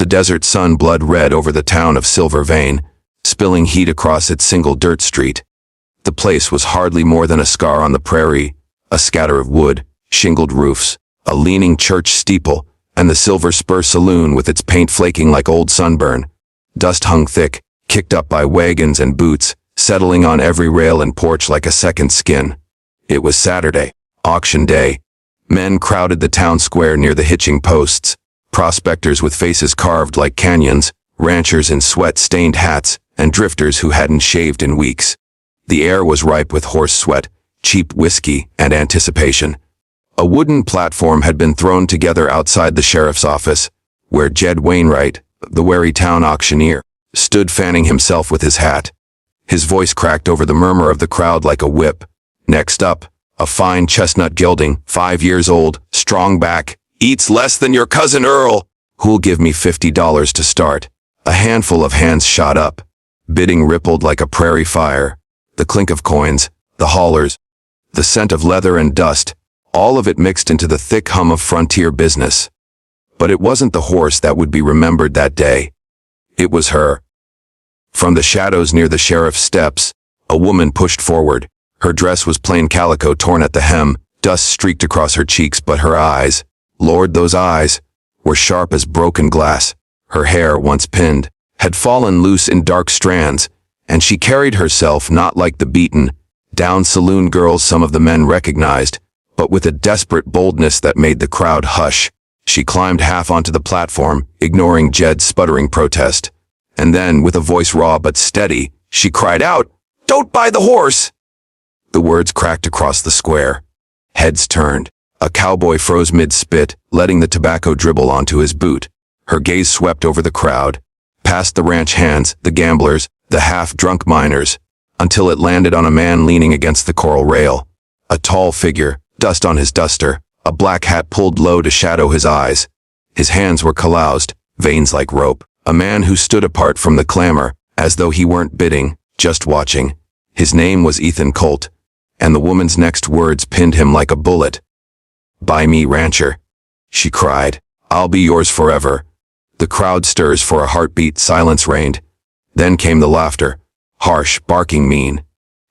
the desert sun blood red over the town of Silver Vein, spilling heat across its single dirt street. The place was hardly more than a scar on the prairie, a scatter of wood, shingled roofs, a leaning church steeple, and the Silver Spur saloon with its paint flaking like old sunburn. Dust hung thick, kicked up by wagons and boots, settling on every rail and porch like a second skin. It was Saturday, auction day. Men crowded the town square near the hitching posts, prospectors with faces carved like canyons, ranchers in sweat-stained hats, and drifters who hadn't shaved in weeks. The air was ripe with horse sweat, cheap whiskey, and anticipation. A wooden platform had been thrown together outside the sheriff's office, where Jed Wainwright, the wary town auctioneer, stood fanning himself with his hat. His voice cracked over the murmur of the crowd like a whip. Next up, a fine chestnut gelding, 5 years old, strong back, eats less than your cousin Earl. Who'll give me $50 to start? A handful of hands shot up. Bidding rippled like a prairie fire. The clink of coins, the haulers, the scent of leather and dust, all of it mixed into the thick hum of frontier business. But it wasn't the horse that would be remembered that day. It was her. From the shadows near the sheriff's steps, a woman pushed forward. Her dress was plain calico torn at the hem, dust streaked across her cheeks, but her eyes, Lord, those eyes, were sharp as broken glass. Her hair, once pinned, had fallen loose in dark strands, and she carried herself not like the beaten, down saloon girls some of the men recognized, but with a desperate boldness that made the crowd hush. She climbed half onto the platform, ignoring Jed's sputtering protest. And then, with a voice raw but steady, she cried out, "Don't buy the horse!" The words cracked across the square. Heads turned. A cowboy froze mid-spit, letting the tobacco dribble onto his boot. Her gaze swept over the crowd, past the ranch hands, the gamblers, the half-drunk miners, until it landed on a man leaning against the coral rail. A tall figure, dust on his duster, a black hat pulled low to shadow his eyes. His hands were caroused, veins like rope. A man who stood apart from the clamor, as though he weren't bidding, just watching. His name was Ethan Colt, and the woman's next words pinned him like a bullet. "Buy me, rancher," she cried. "I'll be yours forever." The crowd stirs for a heartbeat. Silence reigned. Then came the laughter, harsh, barking, mean.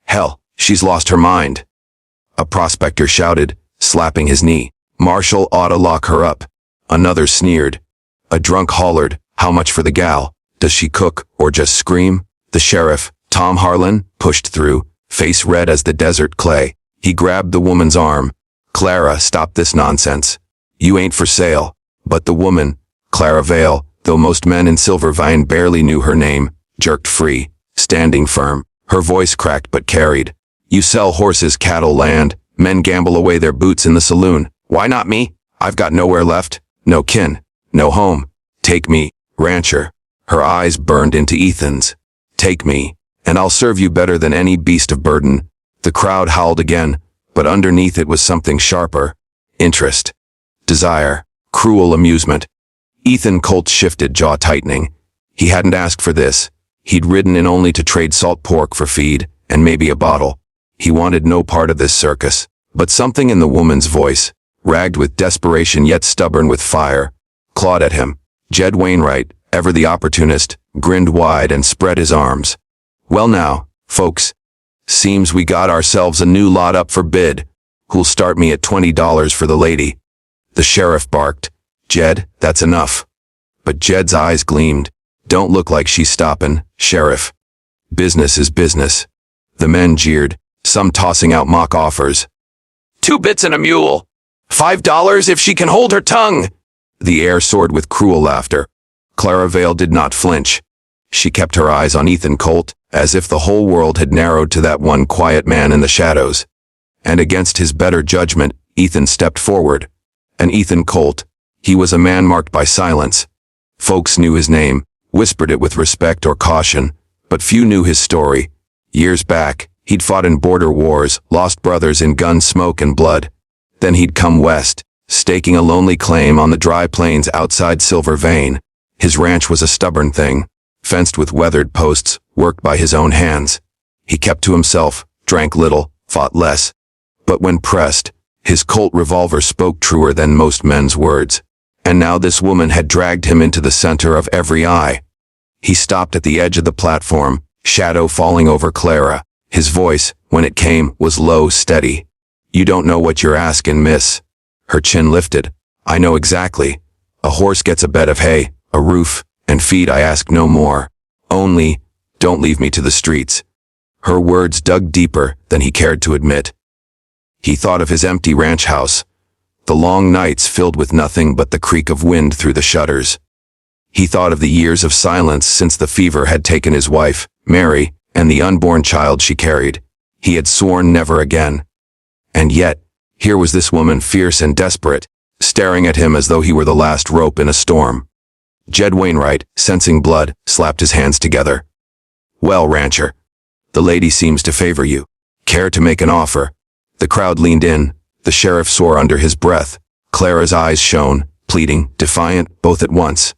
"Hell, she's lost her mind," a prospector shouted, slapping his knee. "Marshall ought to lock her up." Another sneered. A drunk hollered, "How much for the gal? Does she cook or just scream?" The sheriff, Tom Harlan, pushed through, face red as the desert clay. He grabbed the woman's arm. "Clara, stop this nonsense. You ain't for sale." But the woman, Clara Vale, though most men in Silver Vine barely knew her name, jerked free, standing firm. Her voice cracked but carried. "You sell horses, cattle, land. Men gamble away their boots in the saloon. Why not me? I've got nowhere left. No kin. No home. Take me, rancher." Her eyes burned into Ethan's. "Take me, and I'll serve you better than any beast of burden." The crowd howled again, but underneath it was something sharper. Interest. Desire. Cruel amusement. Ethan Colt shifted, jaw tightening. He hadn't asked for this. He'd ridden in only to trade salt pork for feed, and maybe a bottle. He wanted no part of this circus. But something in the woman's voice, ragged with desperation yet stubborn with fire, clawed at him. Jed Wainwright, ever the opportunist, grinned wide and spread his arms. "Well now, folks, seems we got ourselves a new lot up for bid. Who'll start me at $20 for the lady?" The sheriff barked, "Jed, that's enough." But Jed's eyes gleamed. "Don't look like she's stoppin', Sheriff. Business is business." The men jeered, some tossing out mock offers. "2 bits and a mule. $5 if she can hold her tongue." The air soared with cruel laughter. Clara Vale did not flinch. She kept her eyes on Ethan Colt, as if the whole world had narrowed to that one quiet man in the shadows. And against his better judgment, Ethan stepped forward. And Ethan Colt, he was a man marked by silence. Folks knew his name, whispered it with respect or caution, but few knew his story. Years back, he'd fought in border wars, lost brothers in gun smoke and blood. Then he'd come west, staking a lonely claim on the dry plains outside Silver Vein. His ranch was a stubborn thing, fenced with weathered posts, worked by his own hands. He kept to himself, drank little, fought less. But when pressed, his Colt revolver spoke truer than most men's words. And now this woman had dragged him into the center of every eye. He stopped at the edge of the platform, shadow falling over Clara. His voice, when it came, was low, steady. "You don't know what you're asking, miss." Her chin lifted. "I know exactly. A horse gets a bed of hay, a roof, and feed. I ask no more. Only, don't leave me to the streets." Her words dug deeper than he cared to admit. He thought of his empty ranch house, the long nights filled with nothing but the creak of wind through the shutters. He thought of the years of silence since the fever had taken his wife, Mary, and the unborn child she carried. He had sworn never again. And yet, here was this woman, fierce and desperate, staring at him as though he were the last rope in a storm. Jed Wainwright, sensing blood, slapped his hands together. "Well, rancher, the lady seems to favor you. Care to make an offer?" The crowd leaned in. The sheriff swore under his breath. Clara's eyes shone, pleading, defiant, both at once.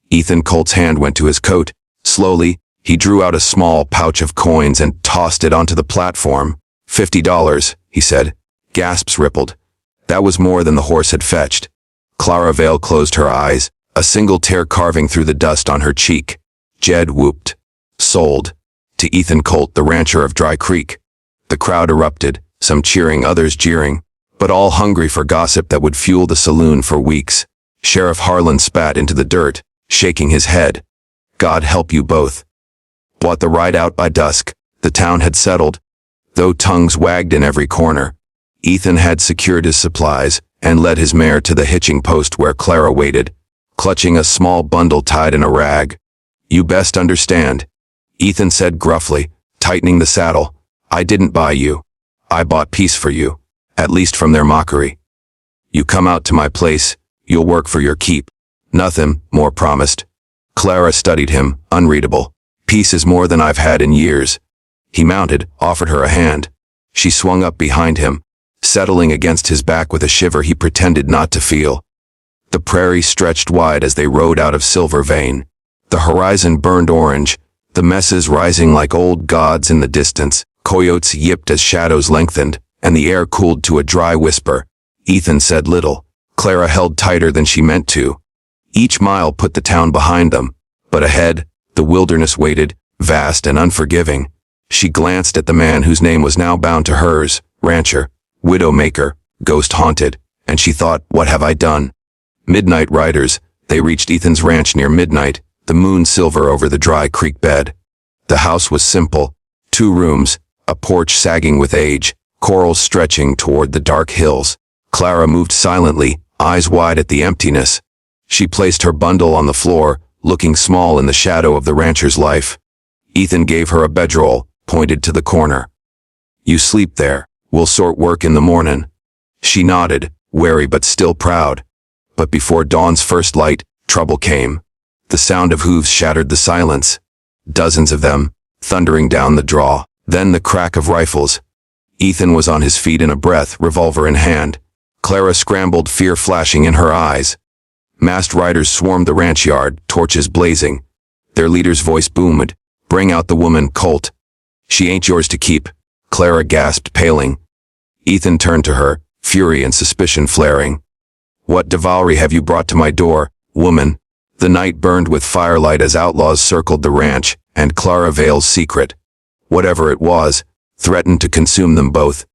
Ethan Colt's hand went to his coat. Slowly, he drew out a small pouch of coins and tossed it onto the platform. $50, he said. Gasps rippled. That was more than the horse had fetched. Clara Vale closed her eyes, a single tear carving through the dust on her cheek. Jed whooped. "Sold. To Ethan Colt, the rancher of Dry Creek." The crowd erupted, some cheering, others jeering, but all hungry for gossip that would fuel the saloon for weeks. Sheriff Harlan spat into the dirt, shaking his head. "God help you both." Bought the ride out by dusk. The town had settled, though tongues wagged in every corner. Ethan had secured his supplies and led his mare to the hitching post where Clara waited, clutching a small bundle tied in a rag. "You best understand," Ethan said gruffly, tightening the saddle. "I didn't buy you. I bought peace for you, at least from their mockery. You come out to my place, you'll work for your keep." Nothing more promised. Clara studied him, unreadable. "Peace is more than I've had in years." He mounted, offered her a hand. She swung up behind him, settling against his back with a shiver he pretended not to feel. The prairie stretched wide as they rode out of Silver Vein. The horizon burned orange, the messes rising like old gods in the distance. Coyotes yipped as shadows lengthened, and the air cooled to a dry whisper. Ethan said little. Clara held tighter than she meant to. Each mile put the town behind them, but ahead, the wilderness waited, vast and unforgiving. She glanced at the man whose name was now bound to hers, rancher, widow-maker, ghost-haunted, and she thought, what have I done? Midnight riders. They reached Ethan's ranch near midnight, the moon silver over the dry creek bed. The house was simple. 2 rooms, a porch sagging with age, corals stretching toward the dark hills. Clara moved silently, eyes wide at the emptiness. She placed her bundle on the floor, looking small in the shadow of the rancher's life. Ethan gave her a bedroll, pointed to the corner. "You sleep there. We'll sort work in the morning." She nodded, wary but still proud. But before dawn's first light, trouble came. The sound of hooves shattered the silence. Dozens of them, thundering down the draw. Then the crack of rifles. Ethan was on his feet in a breath, revolver in hand. Clara scrambled, fear flashing in her eyes. Masked riders swarmed the ranch yard, torches blazing. Their leader's voice boomed, "Bring out the woman, Colt." "She ain't yours to keep," Clara gasped, paling. Ethan turned to her, fury and suspicion flaring. "What devilry have you brought to my door, woman?" The night burned with firelight as outlaws circled the ranch, and Clara Vale's secret, whatever it was, threatened to consume them both.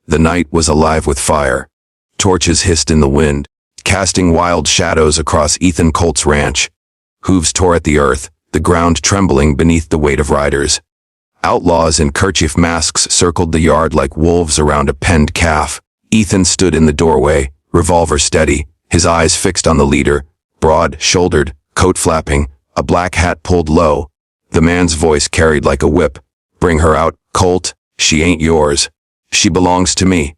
The night was alive with fire. Torches hissed in the wind, casting wild shadows across Ethan Colt's ranch. Hooves tore at the earth, the ground trembling beneath the weight of riders. Outlaws in kerchief masks circled the yard like wolves around a penned calf. Ethan stood in the doorway, revolver steady, his eyes fixed on the leader, broad-shouldered, coat flapping, a black hat pulled low. The man's voice carried like a whip. "Bring her out, Colt. She ain't yours. She belongs to me."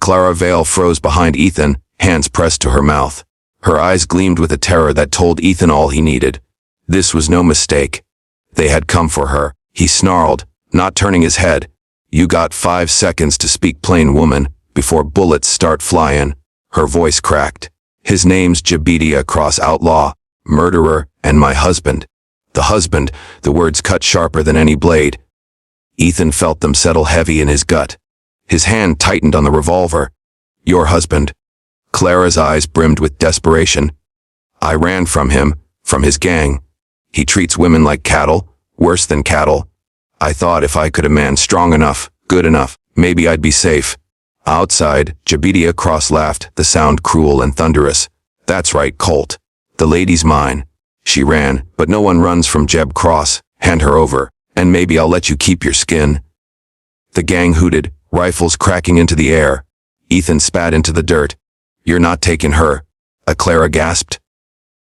Clara Vale froze behind Ethan, hands pressed to her mouth. Her eyes gleamed with a terror that told Ethan all he needed. This was no mistake. They had come for her. He snarled, not turning his head. "You got 5 seconds to speak plain, woman, before bullets start flying." Her voice cracked. "His name's Jabedia Cross, outlaw, murderer, and my husband." The husband, the words cut sharper than any blade. Ethan felt them settle heavy in his gut. His hand tightened on the revolver. "Your husband." Clara's eyes brimmed with desperation. I ran from him, from his gang. He treats women like cattle, worse than cattle. I thought if I could a man strong enough, good enough, maybe I'd be safe. Outside, Jebedia Cross laughed, the sound cruel and thunderous. That's right, Colt. The lady's mine. She ran, but no one runs from Jeb Cross. Hand her over, and maybe I'll let you keep your skin. The gang hooted, rifles cracking into the air. Ethan spat into the dirt. You're not taking her. Clara gasped.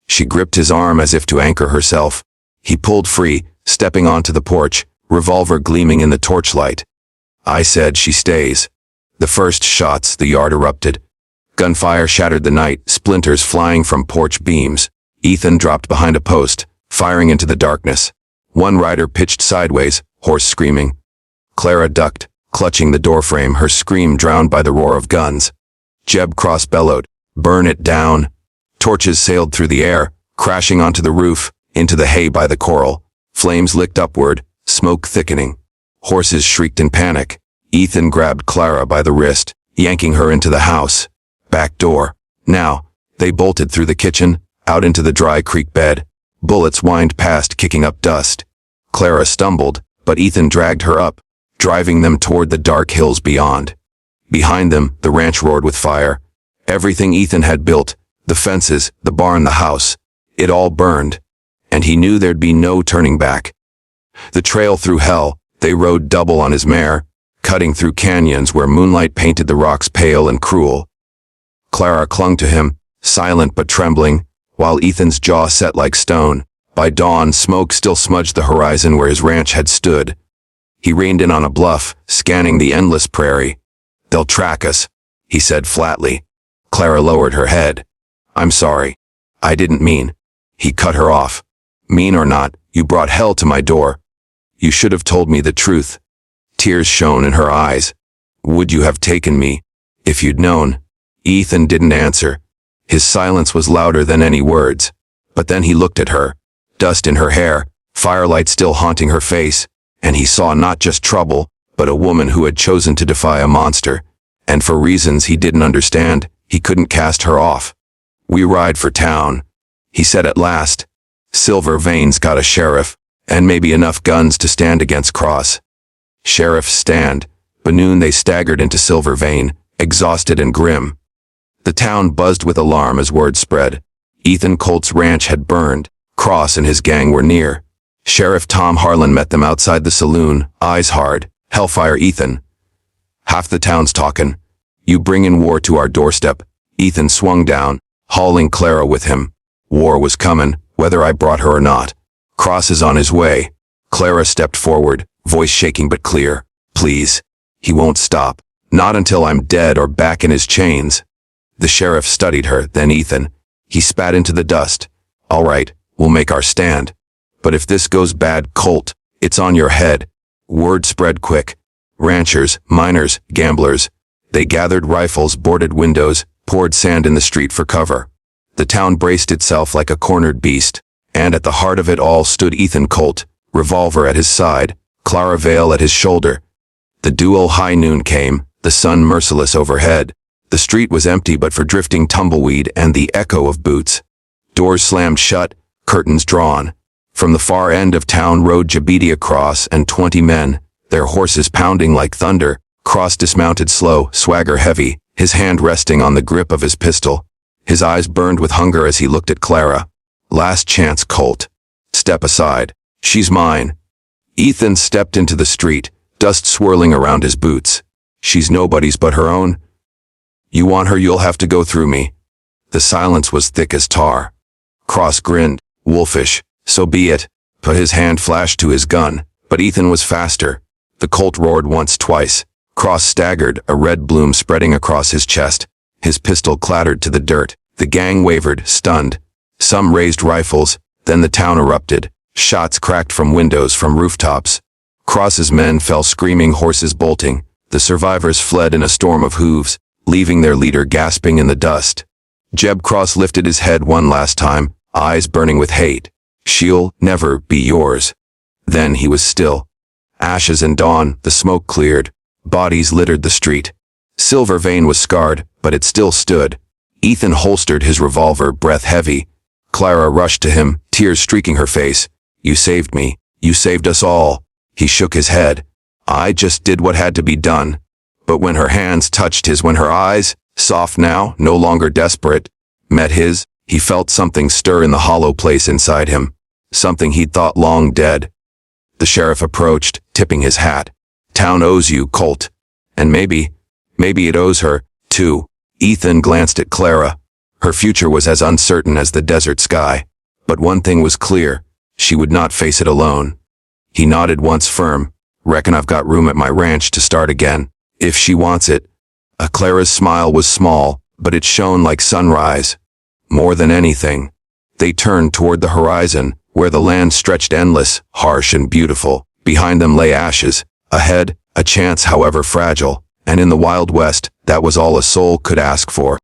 She gripped his arm as if to anchor herself. He pulled free, stepping onto the porch, revolver gleaming in the torchlight. I said she stays. The first shots, the yard erupted. Gunfire shattered the night, splinters flying from porch beams. Ethan dropped behind a post, firing into the darkness. One rider pitched sideways, hoarse screaming. Clara ducked, clutching the doorframe, her scream drowned by the roar of guns. Jeb Cross bellowed, "Burn it down." Torches sailed through the air, crashing onto the roof, into the hay by the corral. Flames licked upward, smoke thickening. Horses shrieked in panic. Ethan grabbed Clara by the wrist, yanking her into the house. Back door. Now. They bolted through the kitchen, out into the dry creek bed. Bullets whined past, kicking up dust. Clara stumbled, but Ethan dragged her up, driving them toward the dark hills beyond. Behind them, the ranch roared with fire. Everything Ethan had built, the fences, the barn, the house, it all burned, and he knew there'd be no turning back. The trail through hell, they rode double on his mare, cutting through canyons where moonlight painted the rocks pale and cruel. Clara clung to him, silent but trembling, while Ethan's jaw set like stone. By dawn, smoke still smudged the horizon where his ranch had stood. He reined in on a bluff, scanning the endless prairie. "They'll track us," he said flatly. Clara lowered her head. "I'm sorry. I didn't mean." He cut her off. "Mean or not, you brought hell to my door. You should have told me the truth." Tears shone in her eyes. "Would you have taken me, if you'd known?" Ethan didn't answer. His silence was louder than any words. But then he looked at her. Dust in her hair, firelight still haunting her face, and he saw not just trouble, but a woman who had chosen to defy a monster. And for reasons he didn't understand, he couldn't cast her off. "We ride for town," he said at last. "Silver Vane's got a sheriff, and maybe enough guns to stand against Cross." Sheriffs stand. By noon they staggered into Silver Vane, exhausted and grim. The town buzzed with alarm as word spread. Ethan Colt's ranch had burned. Cross and his gang were near. Sheriff Tom Harlan met them outside the saloon, eyes hard. "Hellfire, Ethan. Half the town's talking. You bringin' war to our doorstep." Ethan swung down, hauling Clara with him. War was comin', whether I brought her or not. Cross is on his way. Clara stepped forward, voice shaking but clear. "Please. He won't stop. Not until I'm dead or back in his chains." The sheriff studied her, then Ethan. He spat into the dust. "All right, we'll make our stand. But if this goes bad, Colt, it's on your head." Word spread quick. Ranchers, miners, gamblers. They gathered rifles, boarded windows, poured sand in the street for cover. The town braced itself like a cornered beast, and at the heart of it all stood Ethan Colt, revolver at his side, Clara Vale at his shoulder. The duel. High noon came, the sun merciless overhead. The street was empty but for drifting tumbleweed and the echo of boots. Doors slammed shut, curtains drawn. From the far end of town rode Jebedia Cross and 20 men, their horses pounding like thunder. Cross dismounted slow, swagger heavy, his hand resting on the grip of his pistol. His eyes burned with hunger as he looked at Clara. "Last chance, Colt. Step aside. She's mine." Ethan stepped into the street, dust swirling around his boots. "She's nobody's but her own. You want her, you'll have to go through me." The silence was thick as tar. Cross grinned, wolfish. "So be it." But his hand flashed to his gun, but Ethan was faster. The Colt roared once, twice. Cross staggered, a red bloom spreading across his chest. His pistol clattered to the dirt. The gang wavered, stunned. Some raised rifles, then the town erupted. Shots cracked from windows, from rooftops. Cross's men fell screaming, horses bolting. The survivors fled in a storm of hooves, leaving their leader gasping in the dust. Jeb Cross lifted his head one last time, eyes burning with hate. "She'll never be yours." Then he was still. Ashes and dawn, the smoke cleared. Bodies littered the street. Silver Vane was scarred, but it still stood. Ethan holstered his revolver, breath heavy. Clara rushed to him, tears streaking her face. You saved me. You saved us all. He shook his head. I just did what had to be done. But when her hands touched his, when her eyes, soft now, no longer desperate, met his, he felt something stir in the hollow place inside him. Something he'd thought long dead. The sheriff approached, tipping his hat. Town owes you, Colt. And maybe it owes her, too. Ethan glanced at Clara. Her future was as uncertain as the desert sky. But one thing was clear. She would not face it alone. He nodded once firm. Reckon I've got room at my ranch to start again. If she wants it. Clara's smile was small, but it shone like sunrise. More than anything. They turned toward the horizon, where the land stretched endless, harsh and beautiful. Behind them lay ashes. Ahead, a chance however fragile. And in the Wild West, that was all a soul could ask for.